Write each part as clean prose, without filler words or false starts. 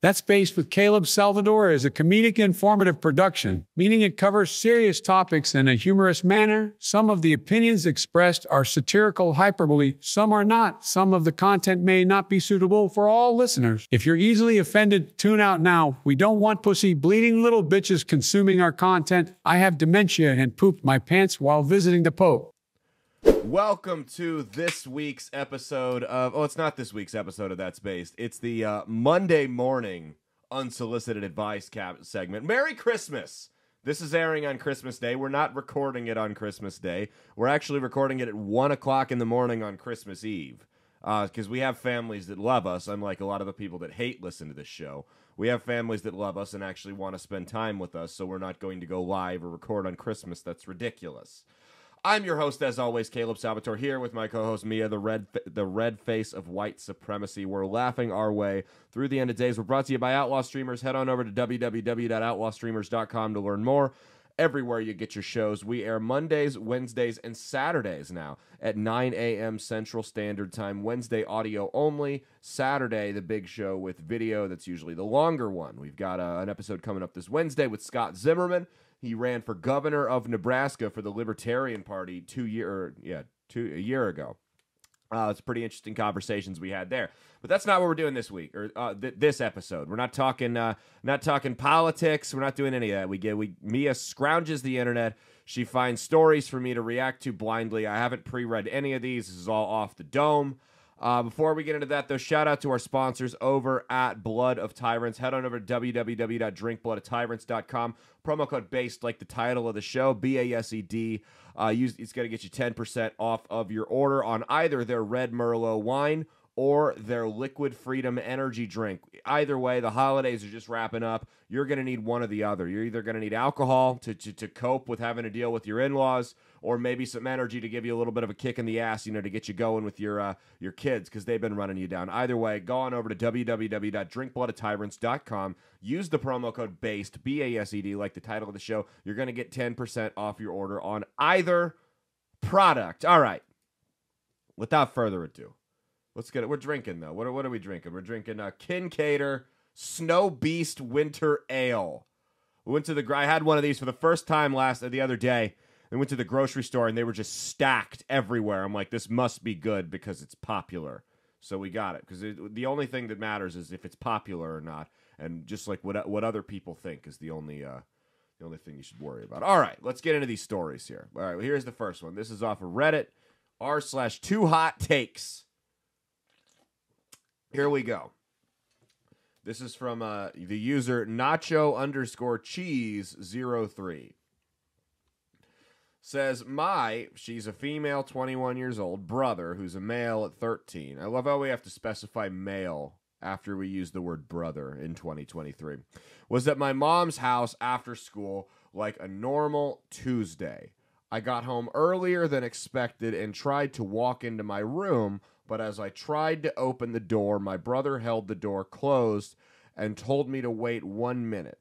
That's Based with Caleb Salvatore is a comedic informative production, meaning it covers serious topics in a humorous manner. Some of the opinions expressed are satirical hyperbole, some are not. Some of the content may not be suitable for all listeners. If you're easily offended, tune out now. We don't want pussy bleeding little bitches consuming our content. I have dementia and pooped my pants while visiting the Pope. Welcome to this week's episode of, it's not this week's episode of That's Based. It's the Monday morning Unsolicited Advice segment. Merry Christmas! This is airing on Christmas Day. We're not recording it on Christmas Day. We're actually recording it at 1 o'clock in the morning on Christmas Eve. Because we have families that love us, unlike a lot of the people that hate listen to this show. We have families that love us and actually want to spend time with us, so we're not going to go live or record on Christmas. That's ridiculous. I'm your host, as always, Caleb Salvatore, here with my co-host Mia, the red face of white supremacy. We're laughing our way through the end of days. We're brought to you by Outlaw Streamers. Head on over to www.outlawstreamers.com to learn more. Everywhere you get your shows. We air Mondays, Wednesdays, and Saturdays now at 9 a.m. Central Standard Time. Wednesday, audio only. Saturday, the big show with video. That's usually the longer one. We've got an episode coming up this Wednesday with Scott Zimmerman. He ran for governor of Nebraska for the Libertarian Party a year ago. It's pretty interesting conversations we had there. But that's not what we're doing this week or this episode. We're not talking politics. We're not doing any of that. Mia scrounges the internet. She finds stories for me to react to blindly. I haven't pre-read any of these. This is all off the dome. Before we get into that, though, shout out to our sponsors over at Blood of Tyrants. Head on over to www.drinkbloodofTyrants.com. Promo code BASED, like the title of the show, BASED. It's going to get you 10% off of your order on either their Red Merlot wine or their Liquid Freedom energy drink. Either way, the holidays are just wrapping up. You're going to need one or the other. You're either going to need alcohol to cope with having to deal with your in-laws, or maybe some energy to give you a little bit of a kick in the ass, to get you going with your kids because they've been running you down. Either way, go on over to www.drinkbloodofTyrants.com. Use the promo code BASED, B-A-S-E-D, like the title of the show. You're going to get 10% off your order on either product. All right. Without further ado, let's get it. We're drinking, though. What are we drinking? We're drinking Kincaidor Snow Beast Winter Ale. I had one of these for the first time the other day. I went to the grocery store, and they were just stacked everywhere. I'm like, this must be good because it's popular. So we got it, because the only thing that matters is if it's popular or not, and just like what other people think is the only thing you should worry about. All right, let's get into these stories here. All right, well, here's the first one. This is off of Reddit, r/2hottakes. Here we go. This is from the user Nacho_cheese03. Says, she's a female, 21 years old, brother, who's a male at 13. I love how we have to specify male after we use the word brother in 2023. Was at my mom's house after school like a normal Tuesday. I got home earlier than expected and tried to walk into my room, but as I tried to open the door, my brother held the door closed and told me to wait 1 minute.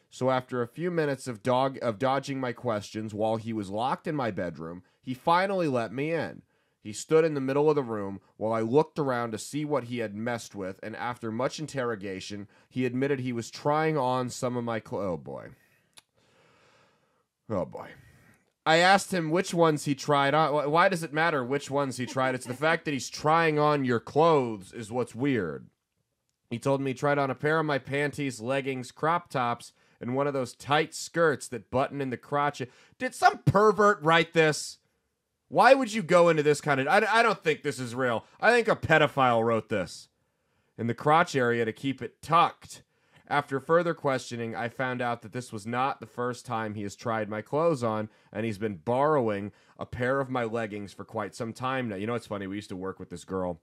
So after a few minutes of dodging my questions while he was locked in my bedroom, he finally let me in. He stood in the middle of the room while I looked around to see what he had messed with, and after much interrogation, he admitted he was trying on some of my clothes. Oh boy. I asked him which ones he tried on. Why does it matter which ones he tried? It's the fact that he's trying on your clothes is what's weird. He told me he tried on a pair of my panties, leggings, crop tops, and one of those tight skirts that button in the crotch. Did some pervert write this? Why would you go into this kind of... I don't think this is real. I think a pedophile wrote this. In the crotch area to keep it tucked. After further questioning, I found out that this was not the first time he has tried my clothes on, and he's been borrowing a pair of my leggings for quite some time now. You know, it's funny. We used to work with this girl,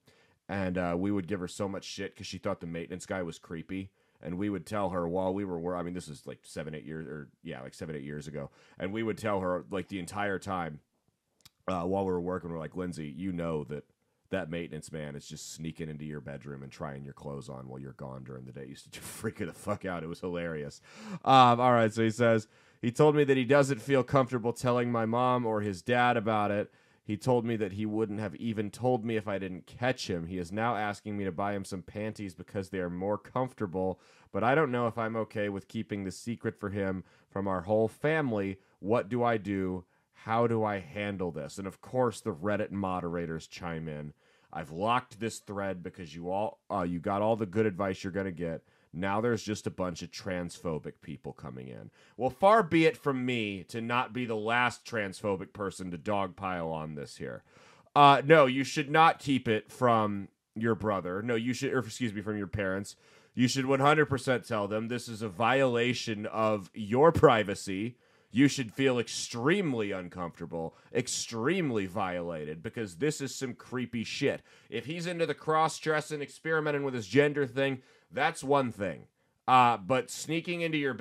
and we would give her so much shit because she thought the maintenance guy was creepy. And we would tell her while we were, this is like 7-8 years ago. And we would tell her like the entire time while we were working, we're like, Lindsay, you know that maintenance man is just sneaking into your bedroom and trying your clothes on while you're gone during the day. Used to freak her the fuck out. It was hilarious. All right, so he says, he told me that he doesn't feel comfortable telling my mom or his dad about it. He told me that he wouldn't have even told me if I didn't catch him. He is now asking me to buy him some panties because they are more comfortable, but I don't know if I'm okay with keeping the secret for him from our whole family. What do I do? How do I handle this? And of course, the Reddit moderators chime in. I've locked this thread because you got all the good advice you're going to get. Now there's just a bunch of transphobic people coming in. Well, far be it from me to not be the last transphobic person to dogpile on this here. No, you should not keep it from your brother. No, you should, or excuse me, from your parents. You should 100% tell them this is a violation of your privacy. You should feel extremely uncomfortable, extremely violated, because this is some creepy shit. If he's into the cross-dressing, experimenting with his gender thing, that's one thing. But sneaking into your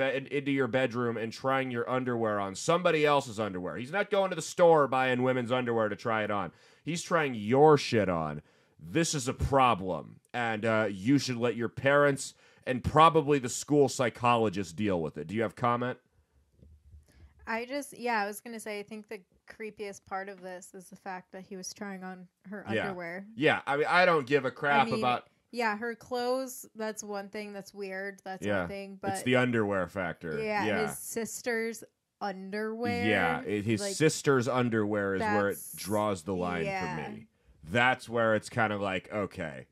bedroom and trying your underwear on somebody else's underwear. He's not going to the store buying women's underwear to try it on. He's trying your shit on. This is a problem, and you should let your parents and probably the school psychologist deal with it. Do you have comment? I was going to say, I think the creepiest part of this is the fact that he was trying on her underwear. Yeah, I mean, I don't give a crap about... Yeah, her clothes, that's one thing that's weird. That's one thing, but... It's the underwear factor. Yeah, his sister's underwear. Yeah, his sister's underwear is where it draws the line for me. That's where it's kind of like, okay.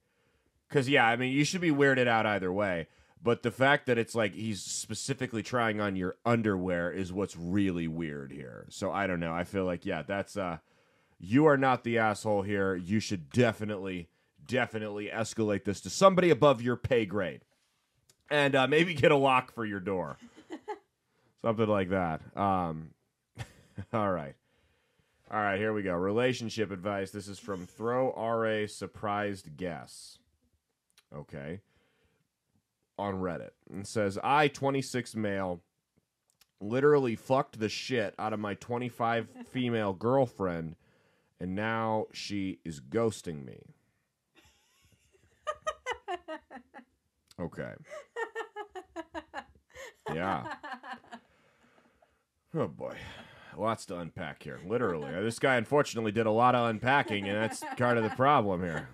Because, I mean, you should be weirded out either way. But the fact that it's like he's specifically trying on your underwear is what's really weird here. So I don't know. I feel like, that's... you are not the asshole here. You should definitely escalate this to somebody above your pay grade. And maybe get a lock for your door. Something like that. All right. All right, here we go. Relationship advice. This is from Throw RA Surprised Guess. Okay. On Reddit. It says, I, 26 male, literally fucked the shit out of my 25 female girlfriend, and now she is ghosting me. Okay. Yeah. Oh, boy. Lots to unpack here, literally. This guy, unfortunately, did a lot of unpacking, and that's part of the problem here.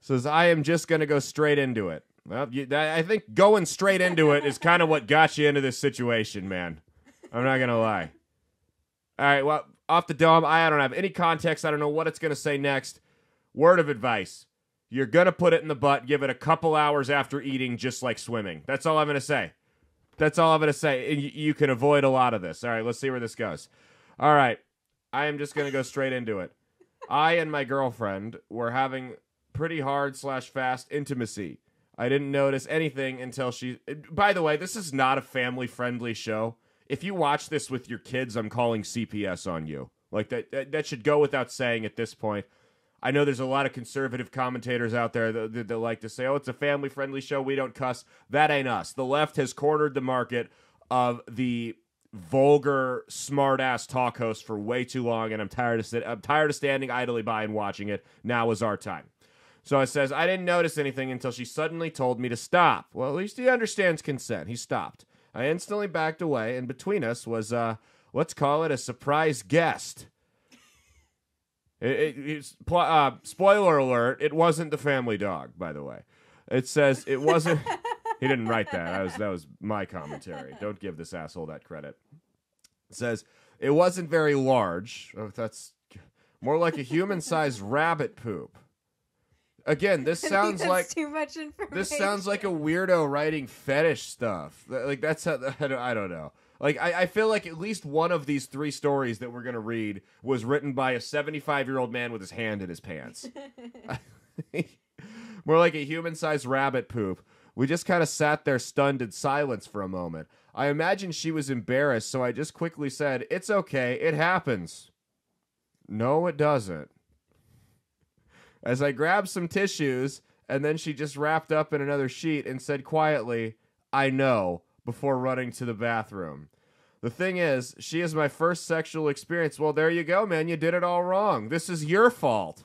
Says, I am just going to go straight into it. Well, I think going straight into it is kind of what got you into this situation, man. I'm not going to lie. All right, well, off the dome, I don't have any context. I don't know what it's going to say next. Word of advice. You're going to put it in the butt, give it a couple hours after eating, just like swimming. That's all I'm going to say. That's all I'm going to say. And you can avoid a lot of this. All right, let's see where this goes. All right, I am just going to go straight into it. I and my girlfriend were having pretty hard/fast intimacy. I didn't notice anything until she... By the way, this is not a family-friendly show. If you watch this with your kids, I'm calling CPS on you. Like, that should go without saying at this point. I know there's a lot of conservative commentators out there that like to say, oh, it's a family-friendly show, we don't cuss. That ain't us. The left has cornered the market of the vulgar, smart-ass talk host for way too long, and I'm tired of standing idly by and watching it. Now is our time. So it says, I didn't notice anything until she suddenly told me to stop. Well, at least he understands consent. He stopped. I instantly backed away, and between us was, let's call it a surprise guest. Spoiler alert, it wasn't the family dog, by the way. It says it wasn't... He didn't write that. That was my commentary. Don't give this asshole that credit. It says, it wasn't very large. Oh, that's more like a human-sized rabbit poop. Again, this sounds like too much information. This sounds like a weirdo writing fetish stuff. Like that's how, I don't know. Like I feel like at least one of these three stories that we're gonna read was written by a 75-year-old man with his hand in his pants. More like a human-sized rabbit poop. We just kind of sat there stunned in silence for a moment. I imagine she was embarrassed, so I just quickly said, "It's okay, it happens." No, it doesn't. As I grabbed some tissues, and then she just wrapped up in another sheet and said quietly, I know, before running to the bathroom. The thing is, she is my first sexual experience. Well, there you go, man. You did it all wrong. This is your fault.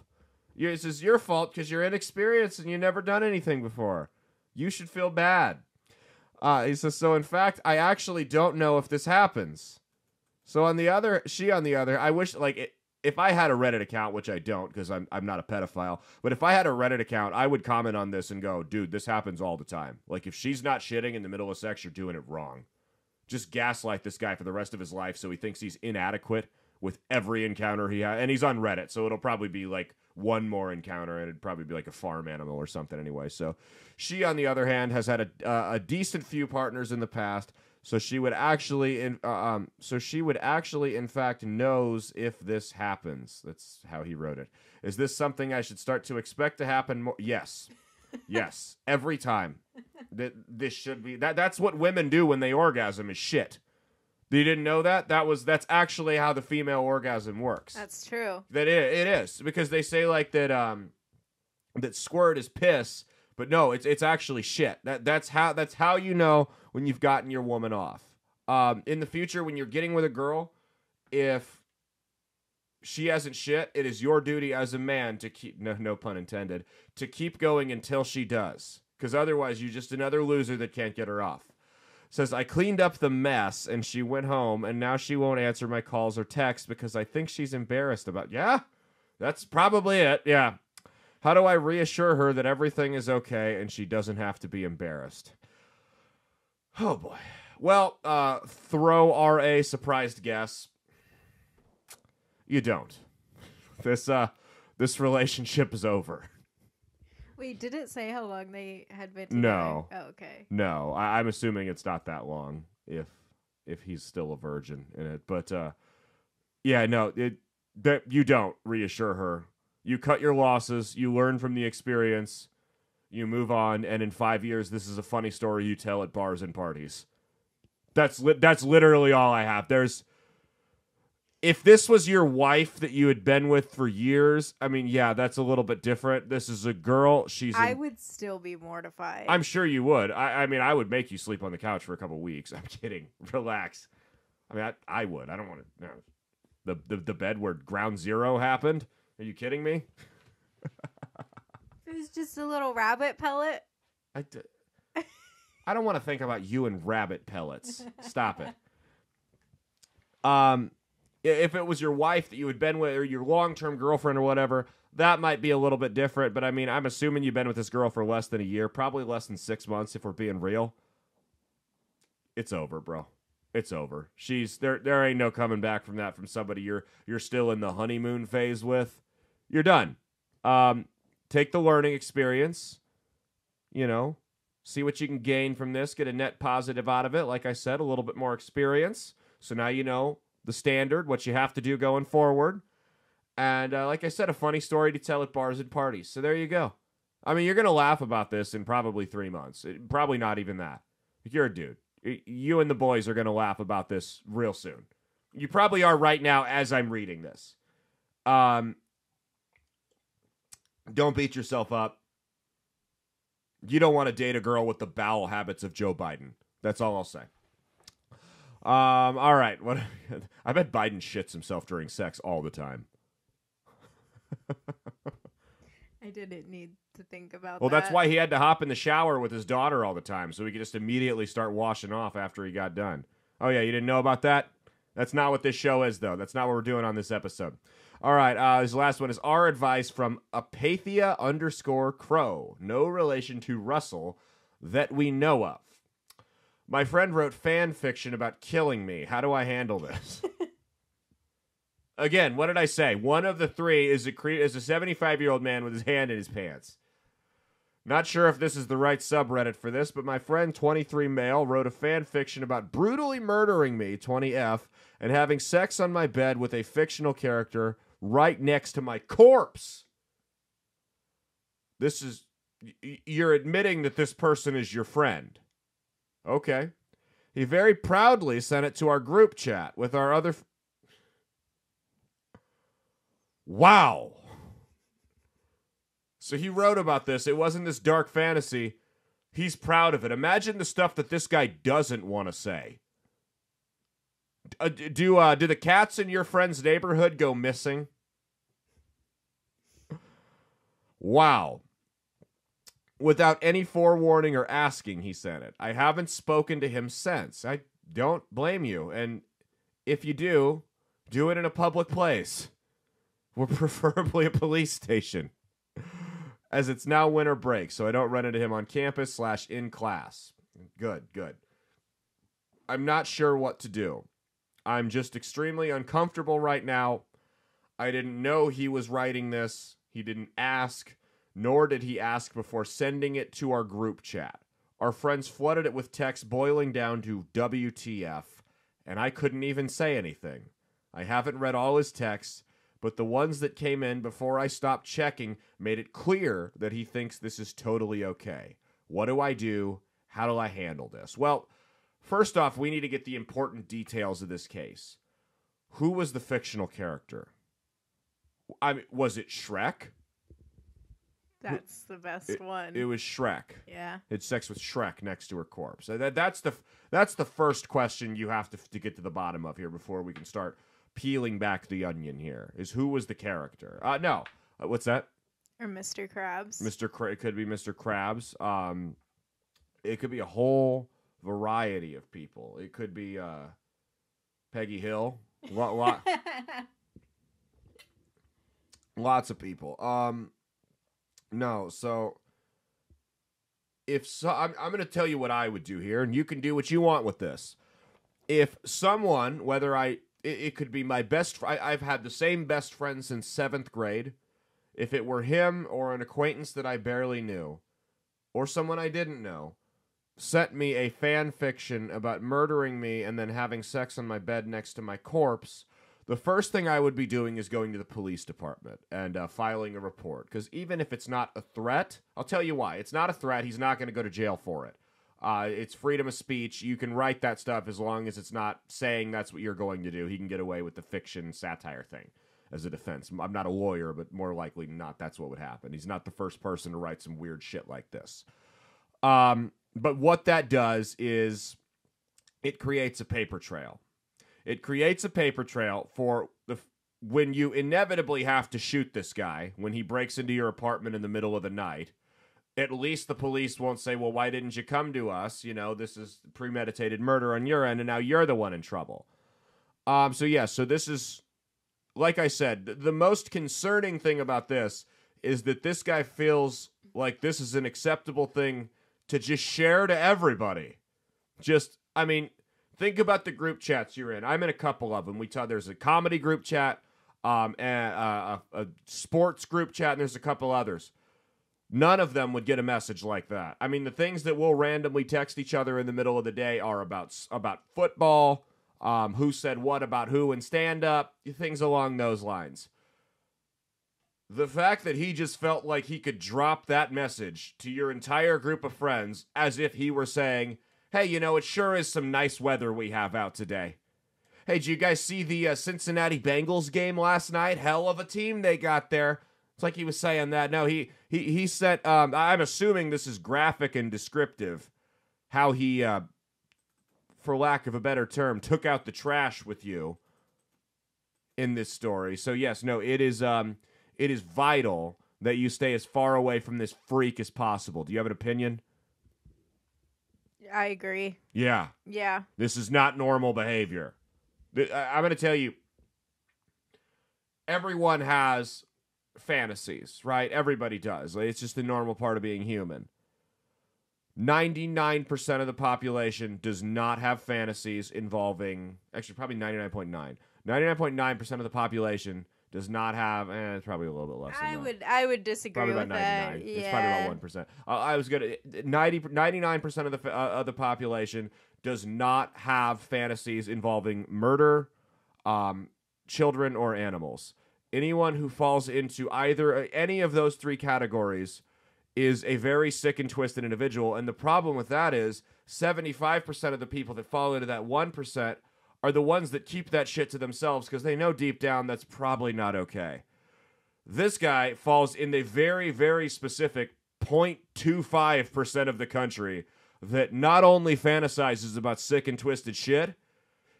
This is your fault because you're inexperienced and you've never done anything before. You should feel bad. He says, so in fact, I actually don't know if this happens. So on the other, I wish, like, if I had a Reddit account, which I don't because I'm not a pedophile, but if I had a Reddit account, I would comment on this and go, dude, this happens all the time. Like, if she's not shitting in the middle of sex, you're doing it wrong. Just gaslight this guy for the rest of his life so he thinks he's inadequate with every encounter he has. And he's on Reddit, so it'll probably be like one more encounter, and it'd probably be like a farm animal or something anyway. So she, on the other hand, has had a decent few partners in the past. So she would actually, in fact, knows if this happens. That's how he wrote it. Is this something I should start to expect to happen more? Yes, yes, every time. This should be that's what women do when they orgasm is shit. You didn't know that? That's actually how the female orgasm works. That's true. It is because they say like that that squirt is piss. But no, it's actually shit. That's how you know when you've gotten your woman off. In the future, when you're getting with a girl, if she hasn't shit, it is your duty as a man to keep no pun intended to keep going until she does, because otherwise you're just another loser that can't get her off. Says I cleaned up the mess and she went home and now she won't answer my calls or texts because I think she's embarrassed about. Yeah, that's probably it. Yeah. How do I reassure her that everything is okay and she doesn't have to be embarrassed? Oh, boy. Well, throw R.A. surprised guess. You don't. This relationship is over. Wait, did it say how long they had been together? No. Oh, okay. No, I'm assuming it's not that long if he's still a virgin in it. But, yeah, no, that you don't reassure her. You cut your losses, you learn from the experience, you move on, and in 5 years, this is a funny story you tell at bars and parties. That's literally all I have. If this was your wife that you had been with for years, I mean, yeah, that's a little bit different. This is a girl. I would still be mortified. I'm sure you would. I mean, I would make you sleep on the couch for a couple weeks. I'm kidding. Relax. I mean, I would. I don't want to. No. The bed where ground zero happened. Are you kidding me? It was just a little rabbit pellet. I don't want to think about you and rabbit pellets. Stop it. If it was your wife that you had been with, or your long-term girlfriend or whatever, that might be a little bit different. But I mean, I'm assuming you've been with this girl for less than a year, probably less than 6 months if we're being real. It's over, bro. It's over. There ain't no coming back from that from somebody you're still in the honeymoon phase with. You're done. Take the learning experience, see what you can gain from this, get a net positive out of it. Like I said, a little bit more experience. So now you know the standard, what you have to do going forward. And like I said, a funny story to tell at bars and parties. So there you go. I mean, you're going to laugh about this in probably 3 months. Probably not even that. You're a dude. You and the boys are going to laugh about this real soon. You probably are right now as I'm reading this. Don't beat yourself up. You don't want to date a girl with the bowel habits of Joe Biden. That's all I'll say. All right. What? I bet Biden shits himself during sex all the time. I didn't need to think about that. Well, that's why he had to hop in the shower with his daughter all the time, so he could just immediately start washing off after he got done. Oh, yeah, you didn't know about that? That's not what this show is, though. That's not what we're doing on this episode. All right, this last one is our advice from Apathia_Crow. No relation to Russell that we know of. My friend wrote fan fiction about killing me. How do I handle this? Again, what did I say? One of the three is a 75-year-old man with his hand in his pants. Not sure if this is the right subreddit for this, but my friend 23 male wrote a fan fiction about brutally murdering me, 20F, and having sex on my bed with a fictional character right next to my corpse. You're admitting that this person is your friend. Okay. He very proudly sent it to our group chat with our other... Wow. So he wrote about this. It wasn't this dark fantasy. He's proud of it. Imagine the stuff that this guy doesn't want to say. Do the cats in your friend's neighborhood go missing? Wow. Without any forewarning or asking, he sent it. I haven't spoken to him since. I don't blame you. And if you do it in a public place. or preferably a police station, as it's now winter break, so I don't run into him on campus / in class. Good. I'm not sure what to do. I'm just extremely uncomfortable right now. I didn't know he was writing this. He didn't ask, nor did he ask before sending it to our group chat. Our friends flooded it with texts boiling down to WTF, and I couldn't even say anything. I haven't read all his texts, but the ones that came in before I stopped checking made it clear that he thinks this is totally okay. What do I do? How do I handle this? Well, first off, we need to get the important details of this case. Who was the fictional character? Was it Shrek? That's the best one. It was Shrek. Yeah. Had sex with Shrek next to her corpse. That's the first question you have to get to the bottom of here before we can start peeling back the onion here. Is who was the character? No. What's that? Or Mr. Krabs. It could be Mr. Krabs. It could be a whole variety of people. It could be Peggy Hill. Lots of people. No, so I'm going to tell you what I would do here, and you can do what you want with this. If someone, it could be my best. I've had the same best friend since 7th grade. If it were him or an acquaintance that I barely knew, or someone I didn't know, sent me a fan fiction about murdering me and then having sex on my bed next to my corpse, the first thing I would be doing is going to the police department and filing a report. Because even if it's not a threat, I'll tell you why. It's not a threat. He's not going to go to jail for it. It's freedom of speech. You can write that stuff as long as it's not saying that's what you're going to do. He can get away with the fiction satire thing as a defense. I'm not a lawyer, but more likely than not, that's what would happen. He's not the first person to write some weird shit like this. But what that does is it creates a paper trail. It creates a paper trail for when you inevitably have to shoot this guy, when he breaks into your apartment in the middle of the night. At least the police won't say, well, why didn't you come to us? This is premeditated murder on your end, and now you're the one in trouble. So this is, like I said, the most concerning thing about this is that this guy feels like this is an acceptable thing to just share to everybody. Think about the group chats you're in. I'm in a couple of them. There's a comedy group chat, and a sports group chat, and there's a couple others. None of them would get a message like that. The things that we'll randomly text each other in the middle of the day are about football, who said what about who in stand-up, things along those lines. The fact that he just felt like he could drop that message to your entire group of friends as if he were saying, hey, it sure is some nice weather we have out today. Hey, did you guys see the Cincinnati Bengals game last night? Hell of a team they got there. It's like he was saying that. No, he said, I'm assuming this is graphic and descriptive, how he, for lack of a better term, took out the trash with you in this story. So yes, no, it is vital that you stay as far away from this freak as possible. Do you have an opinion? I agree. Yeah. Yeah. This is not normal behavior. I'm going to tell you, everyone has fantasies, right? Everybody does. It's just the normal part of being human. 99% of the population does not have fantasies involving, actually probably 99.9. 99.9% of the population does not have, it's probably a little bit less than that. I would disagree probably with about 99. that. It's probably about 1%. I was going to 99% of the population does not have fantasies involving murder, children, or animals. Anyone who falls into any of those three categories is a very sick and twisted individual. And the problem with that is 75% of the people that fall into that 1% are the ones that keep that shit to themselves because they know deep down that's probably not okay. This guy falls in the very, very specific 0.25% of the country that not only fantasizes about sick and twisted shit,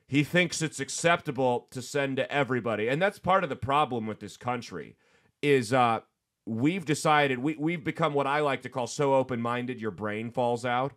he thinks it's acceptable to send to everybody. And that's part of the problem with this country is we've decided, we've become what I like to call so open-minded your brain falls out.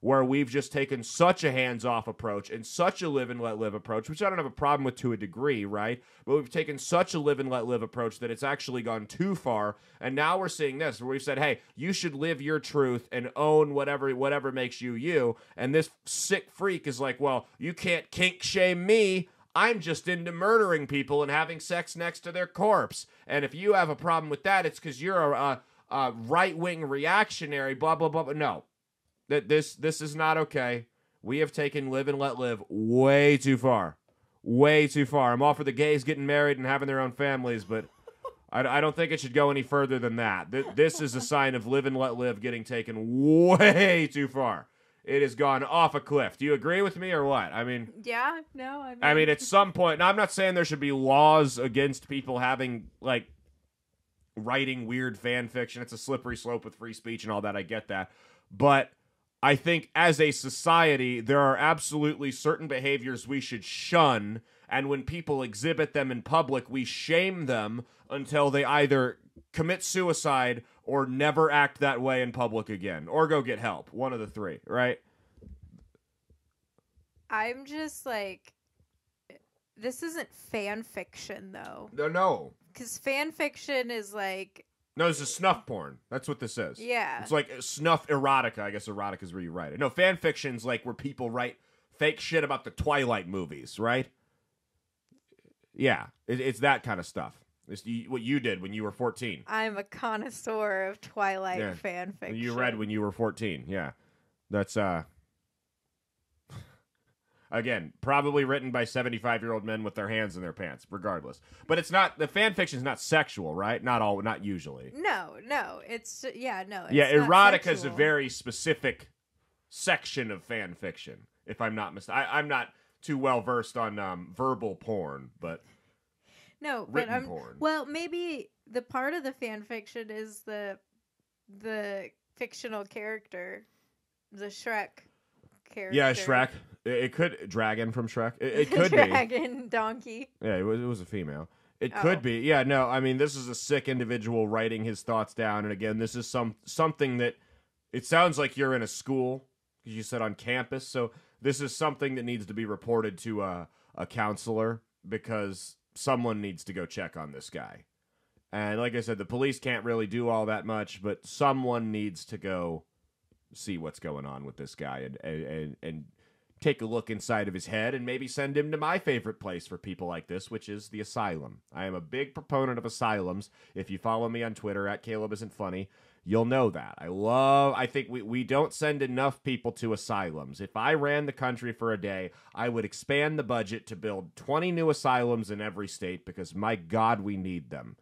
where we've just taken such a hands-off approach and such a live and let live approach, which I don't have a problem with to a degree, right? But we've taken such a live and let live approach that it's actually gone too far. And now we're seeing this, where we've said, hey, you should live your truth and own whatever makes you you. And this sick freak is like, well, you can't kink shame me. I'm just into murdering people and having sex next to their corpse. And if you have a problem with that, it's because you're a right-wing reactionary, blah, blah, blah. No. This is not okay. We have taken live and let live way too far. Way too far. I'm all for the gays getting married and having their own families, but I don't think it should go any further than that. This is a sign of live and let live getting taken way too far. It has gone off a cliff. Do you agree with me or what? I mean... Yeah, no, I mean, at some point... Now, I'm not saying there should be laws against people having, like, writing weird fan fiction. It's a slippery slope with free speech and all that. I get that. But... I think as a society, there are absolutely certain behaviors we should shun, and when people exhibit them in public, we shame them until they either commit suicide or never act that way in public again, or go get help. One of the three, right? I'm just like, this isn't fan fiction, though. No. Because fan fiction is like... No, this is snuff porn. That's what this is. Yeah. It's like snuff erotica. I guess erotica is where you write it. No, fan fiction's like where people write fake shit about the Twilight movies, right? Yeah, it's that kind of stuff. It's what you did when you were 14. I'm a connoisseur of Twilight fan fiction. You read when you were 14, yeah. That's, again, probably written by 75-year-old men with their hands in their pants, regardless. But it's not, the fan fiction's not sexual, right? Not usually. No. It's, yeah, no. It's yeah, not erotica is a sexual. very specific section of fan fiction, if I'm not mistaken. I'm not too well versed on verbal porn, but no, written porn. Well, maybe the part of the fan fiction is the fictional character, the Shrek character. Yeah, Shrek. It could Dragon from Shrek. It could Dragon donkey. Yeah, it was a female. It could be. Yeah, no. I mean, this is a sick individual writing his thoughts down, and again, this is something that it sounds like you're in a school because you said on campus. So this is something that needs to be reported to a counselor because someone needs to go check on this guy. And like I said, the police can't really do all that much, but someone needs to go see what's going on with this guy and take a look inside of his head and maybe send him to my favorite place for people like this, which is the asylum. I am a big proponent of asylums. If you follow me on Twitter at Caleb Isn't Funny, you'll know that. I think we don't send enough people to asylums. If I ran the country for a day, I would expand the budget to build 20 new asylums in every state because, my God, we need them.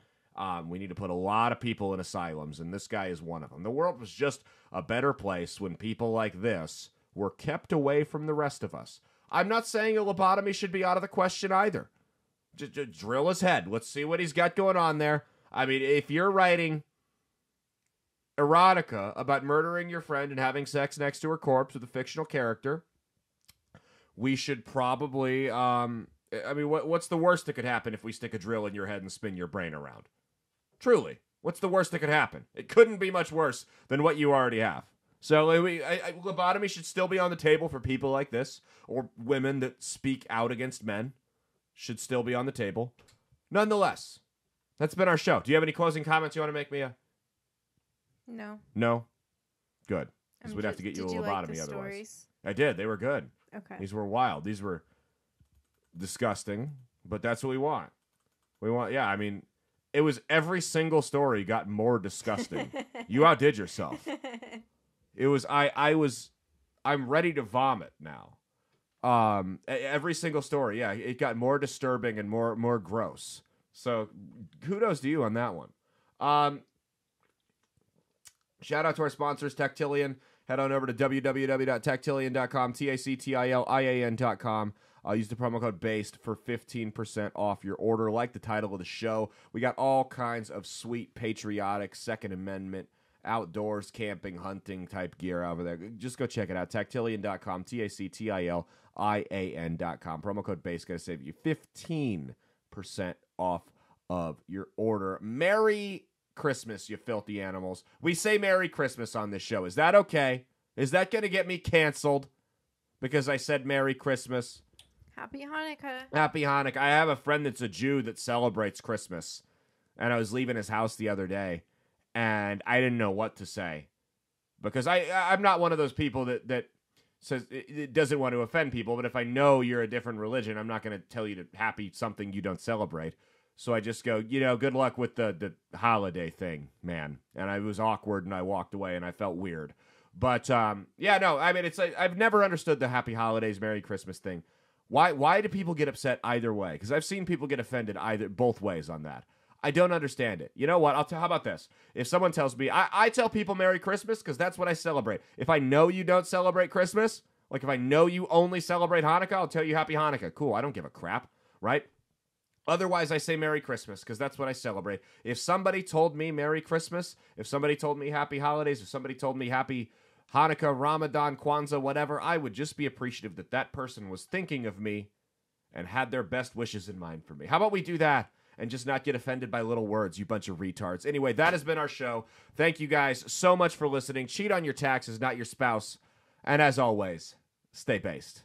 We need to put a lot of people in asylums, and this guy is one of them. The world was just a better place when people like this were kept away from the rest of us. I'm not saying a lobotomy should be out of the question either. Just drill his head. Let's see what he's got going on there. I mean, if you're writing erotica about murdering your friend and having sex next to her corpse with a fictional character, we should probably, I mean, what's the worst that could happen if we stick a drill in your head and spin your brain around? Truly, what's the worst that could happen? It couldn't be much worse than what you already have. So lobotomy should still be on the table for people like this, or women that speak out against men should still be on the table. Nonetheless, that's been our show. Do you have any closing comments you want to make, Mia? No. No? Good. Because we'd have to get you a lobotomy like the otherwise. stories? I did. They were good. Okay. These were wild. These were disgusting, but that's what we want. Yeah, I mean, it was every single story got more disgusting. You outdid yourself. It was, I'm ready to vomit now. Every single story, yeah, it got more disturbing and more gross. So kudos to you on that one. Shout out to our sponsors, Tactilian. Head on over to www.tactilian.com, TACTILIAN.com. Use the promo code BASED for 15% off your order. Like the title of the show, we got all kinds of sweet, patriotic, Second Amendment, outdoors, camping, hunting type gear over there. Just go check it out. Tactilian.com, TACTILIAN.com. Promo code BASED going to save you 15% off of your order. Merry Christmas, you filthy animals. We say Merry Christmas on this show. Is that okay? Is that going to get me canceled because I said Merry Christmas? Happy Hanukkah. Happy Hanukkah. I have a friend that's a Jew that celebrates Christmas, and I was leaving his house the other day, and I didn't know what to say because I'm not one of those people that says it doesn't want to offend people, but if I know you're a different religion, I'm not going to tell you to happy something you don't celebrate. So I just go, good luck with the holiday thing, man. And I was awkward, and I walked away, and I felt weird. But, I mean, it's like, I've never understood the happy holidays, Merry Christmas thing. Why do people get upset either way? Because I've seen people get offended both ways on that. I don't understand it. You know what? How about this? If someone tells me, I tell people Merry Christmas because that's what I celebrate. If I know you don't celebrate Christmas, like if I know you only celebrate Hanukkah, I'll tell you Happy Hanukkah. Cool, I don't give a crap, right? Otherwise, I say Merry Christmas because that's what I celebrate. If somebody told me Merry Christmas, if somebody told me Happy Holidays, if somebody told me Happy Hanukkah, Ramadan, Kwanzaa, whatever, I would just be appreciative that that person was thinking of me and had their best wishes in mind for me. How about we do that? And just not get offended by little words, you bunch of retards. Anyway, that has been our show. Thank you guys so much for listening. Cheat on your taxes, not your spouse. And as always, stay based.